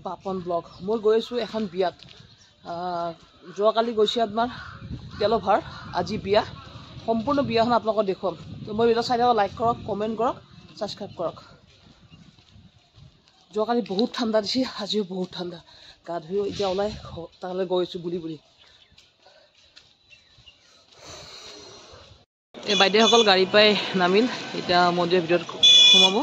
Bapan blog মই গৈ আছোঁ এখন বিয়াত যোৱাকালি গৈছে আপোনাৰ তেলভাৰ আজি বিয়া সম্পূৰ্ণ বিয়াখন আপোনালোকক দেখুৱাম তো মই ভিডিঅ' চাই লাইক কৰক কমেণ্ট কৰক ছাবস্ক্ৰাইব কৰক যোৱাকালি বহুত ঠাণ্ডা দিছে আজিও বহুত ঠাণ্ডা গা ধুই এতিয়া ওলাই তালৈ গৈ আছোঁ বুলি এই বাইদেউসকল গাড়ী পাই নামিল এতিয়া মন্দিৰৰ ভিতৰত সোমাব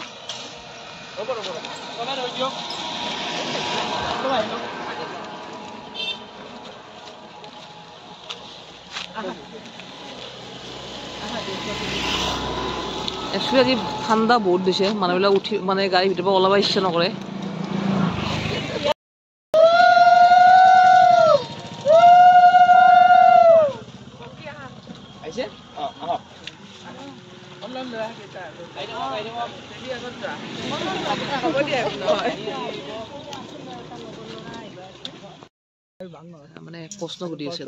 একচুৱেলি আজি ঠাণ্ডা বহুত দিছে মানুহবিলাক উঠি মানে গাড়ীৰ ভিতৰৰ পৰা ওলাব ইচ্ছা নকৰে মানে প্ৰশ্ন সুধি আছে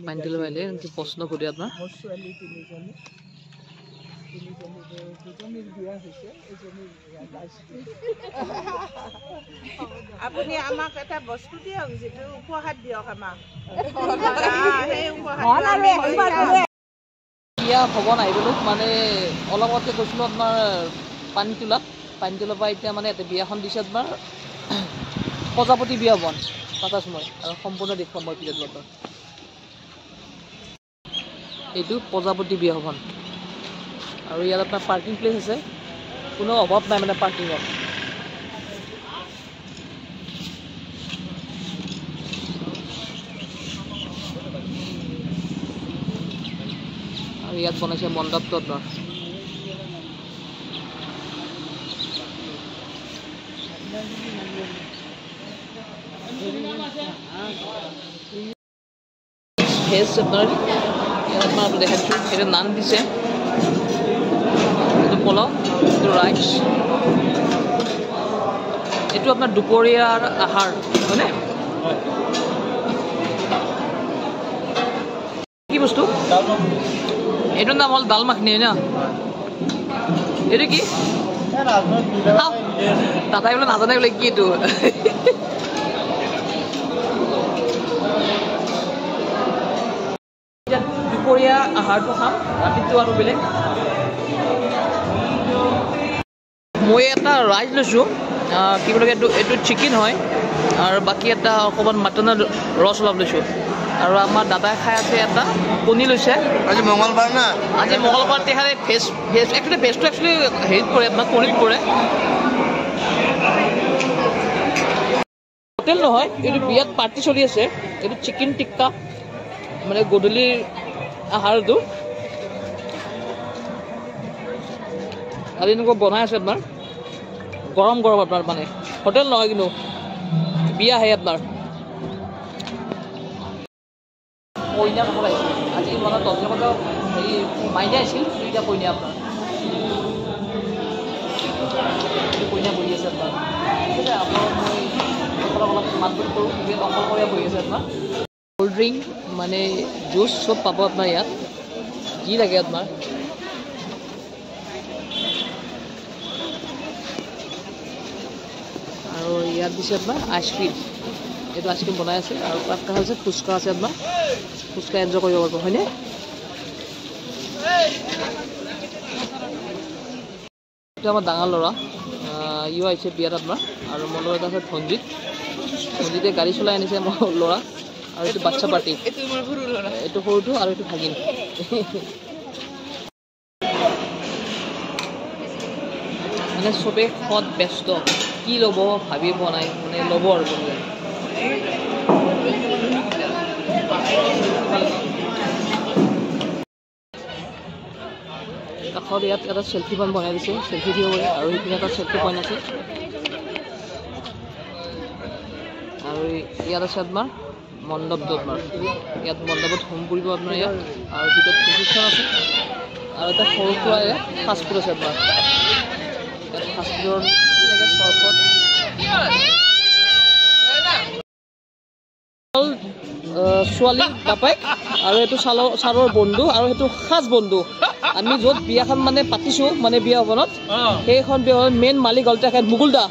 পানীতেল বাইলে প্ৰশ্ন সুধি আপোনাৰ আপুনি আমাক এটা বস্তু দিয়ক যিটো উপহাৰ দিয়ক আমাক বিয়া হ'ব নাহিলোঁ মানে অলপ আগতে গৈছিলোঁ আপোনাৰ পানীতোলাৰ পৰা এতিয়া মানে এটা বিয়াখন দিছে আপোনাৰ প্ৰজাপতি বিয়া ভৱন তাতে মই আৰু সম্পূৰ্ণ দেখুৱাম মই পিছত লগত এইটো প্ৰজাপতি বিয়া ভৱন আৰু ইয়াত আপোনাৰ পাৰ্কিং প্লেচ আছে কোনো অভাৱ নাই মানে পাৰ্কিঙৰ আৰু ইয়াত বনাইছে মণ্ডপটো আপোনাৰ ভেজ আপোনাৰ ইয়াত আপোনাৰ দেখাইছোঁ সেইটো নান দিছে এইটো পোলাও এইটো ৰাইচ এইটো আপোনাৰ দুপৰীয়াৰ আহাৰ হয়নে কি বস্তু এইটোৰ নাম হ'ল দাল মাখনি হয় ন এইটো কি দাদাই বোলে নাজানে বোলে কি এইটো দুপৰীয়া আহাৰটো খাম ৰাতিটো আৰু বেলেগ মই এটা ৰাইচ লৈছোঁ কি বুলি কয় এইটো চিকেন হয় আৰু বাকী এটা অকণমান মাটনৰ ৰস অলপ লৈছোঁ আৰু আমাৰ দাদাই খাই আছে এটা কণী লৈছে আজি মঙলবাৰ না আজি মঙলবাৰ তেখেতে ভেজ একচুৱেলি ভেজটো একচুৱেলি হেৰিত পৰে আপোনাৰ কণীত পৰে হোটেল নহয় এইটো বিয়াত পাৰ্টি চলি আছে এইটো চিকেন টিক্কা মানে গধূলিৰ আহাৰটো আজি এনেকুৱা বনাই আছে আপোনাৰ গৰম আপোনাৰ মানে হোটেল নহয় কিন্তু বিয়া আহে আপোনাৰ কইনা কথা আহিছিল আজি মানে দহজনক হেৰি মাইনা আহিছিল দুইটা কইনা আপোনাৰ কইনা বহি আছে আপোনাৰ ঠিক আছে আপোনাক মই অলপ মাতবোল কৰোঁ বিয়াত অকলশৰীয়া বহি আছে আপোনাৰ কোল্ড ড্ৰিংক মানে জুচ চব পাব আপোনাৰ ইয়াত যি লাগে আপোনাৰ আৰু ইয়াত দিছে আপোনাৰ আইচক্ৰীম এইটো আইচক্ৰীম বনাই আছে আৰু তাত কাষত আছে ফুচকা আছে আপোনাৰ ফুচকা এনজয় কৰিব পাৰিব হয়নে এইটো আমাৰ ডাঙৰ ল'ৰা ইও আহিছে বিয়াত আপোনাৰ আৰু মোৰ লগত আছে ধনজিতে গাড়ী চলাই আনিছে মোৰ ল'ৰা আৰু এইটো বাচ্চা পাৰ্টি এইটো সৰুটো আৰু এইটো ভাগিন মানে চবেই খোৱাত ব্যস্ত কি ল'ব ভাবি পোৱা নাই মানে ল'ব আৰু কাষত ইয়াত এটা চেল্ফি পইণ্ট বনাই দিছে চেল্ফি দিব পাৰে আৰু সেইপিনে এটা চেল্ফি পইণ্ট আছে আৰু ইয়াত আছে আপোনাৰ মণ্ডপটো আপোনাৰ ইয়াত মণ্ডপত হোম কৰিব আপোনাৰ ইয়াত আৰু ভিতৰত ৰিচিপশ্যন আছে আৰু এটা সৰু সুৰা ইয়াত ফাষ্টফুড আছে আপোনাৰ ইয়াত ফাষ্টফুডৰ চৰবত ছোৱালীৰ বাপেক আৰু এইটো ছাৰৰ বন্ধু আৰু সেইটো খাস বন্ধু আমি য'ত বিয়াখন মানে পাতিছোঁ মানে বিয়া ভৱনত সেইখন বিয়া মেইন মালিক হ'ল তেখেত মুকুল দা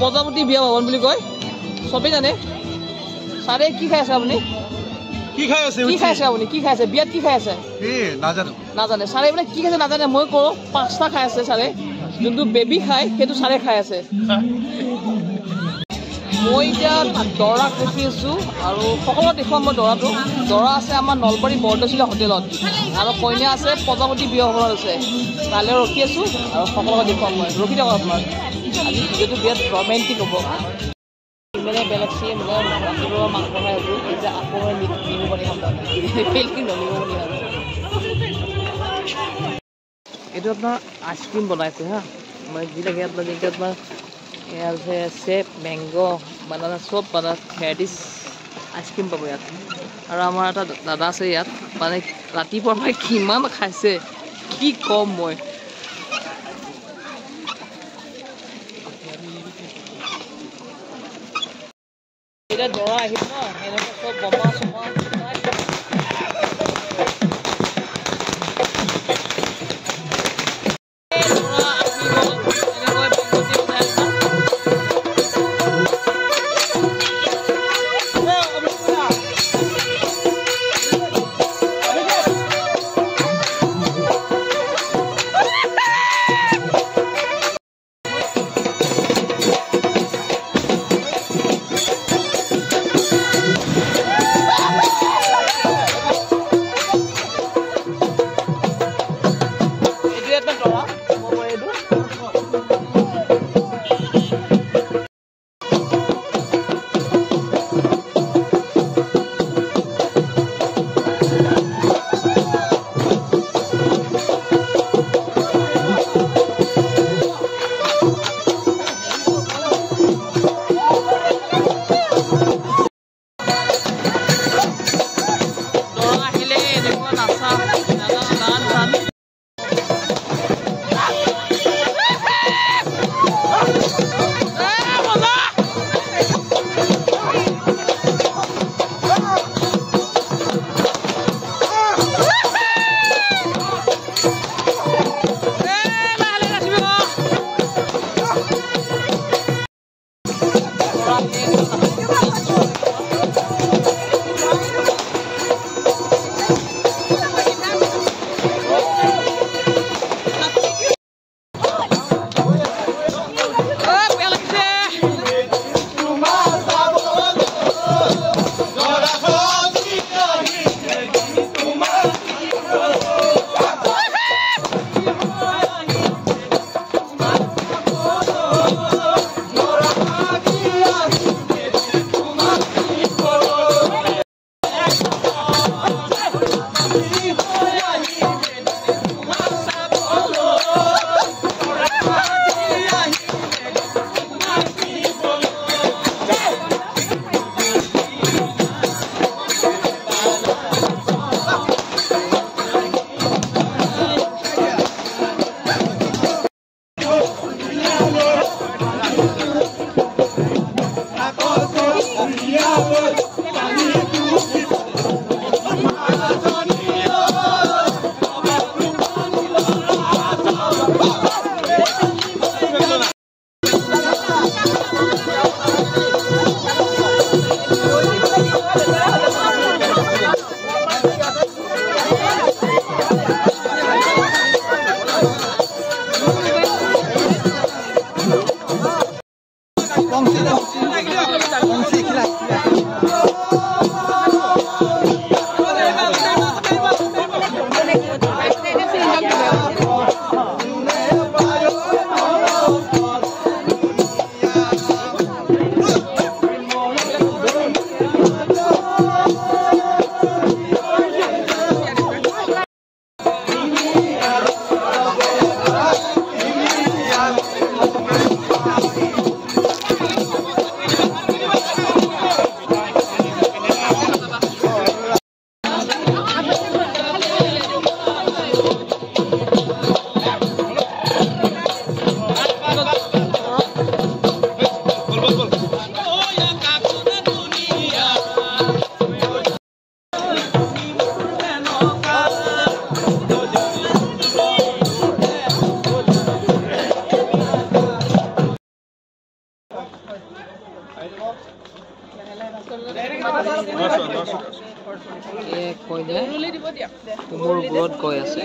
প্ৰজাপতি বিয়া ভৱন বুলি কয় চবেই জানে ছাৰে কি খাই আছে আপুনি কি খাই আছে আপুনি কি খাই আছে বিয়াত কি খাই আছে নাজানে ছাৰে মানে কি খাইছে নাজানে মই কওঁ 5টা খাই আছে ছাৰে যোনটো বেবী খায় সেইটো ছাৰে খাই আছে মই এতিয়া দৰাক দেখি আছোঁ আৰু সকলো দেখুৱাম মই দৰা আছে আমাৰ নলবাৰী বৰদৈচিলা হোটেলত আৰু কইনা আছে প্ৰজাপতি বিয়া ভৱনত আছে তালৈ ৰখি আছোঁ আৰু সকলোকে দেখুৱাম মই ৰখি থাকক আপোনাৰ আজি ভিডিঅ'টো বিৰাট ৰোমেণ্টিক হ'ব মানে বেলেগচি মানে ৰাতিপুৱা মাংস খাই আছোঁ এতিয়া আকৌ মই নিমু পানী খাম পেলকি নলিমু পানী খাম এইটো আপোনাৰ আইচক্ৰীম বনাইছে হা মই যি লাগে আপোনাৰ যেনেকৈ আপোনাৰ এয়া চেপ মেংগ বানানা চব বানানা ভেৰাইটিজ আইচক্ৰীম পাব ইয়াত আৰু আমাৰ এটা দাদা আছে ইয়াত মানে ৰাতিপুৱাৰ পৰা কিমান খাইছে কি ক'ম মই এতিয়া দৰা আহিব ন এনেকৈ চব বমা চমা কইলে কোমোৰ ওপৰত গৈ আছে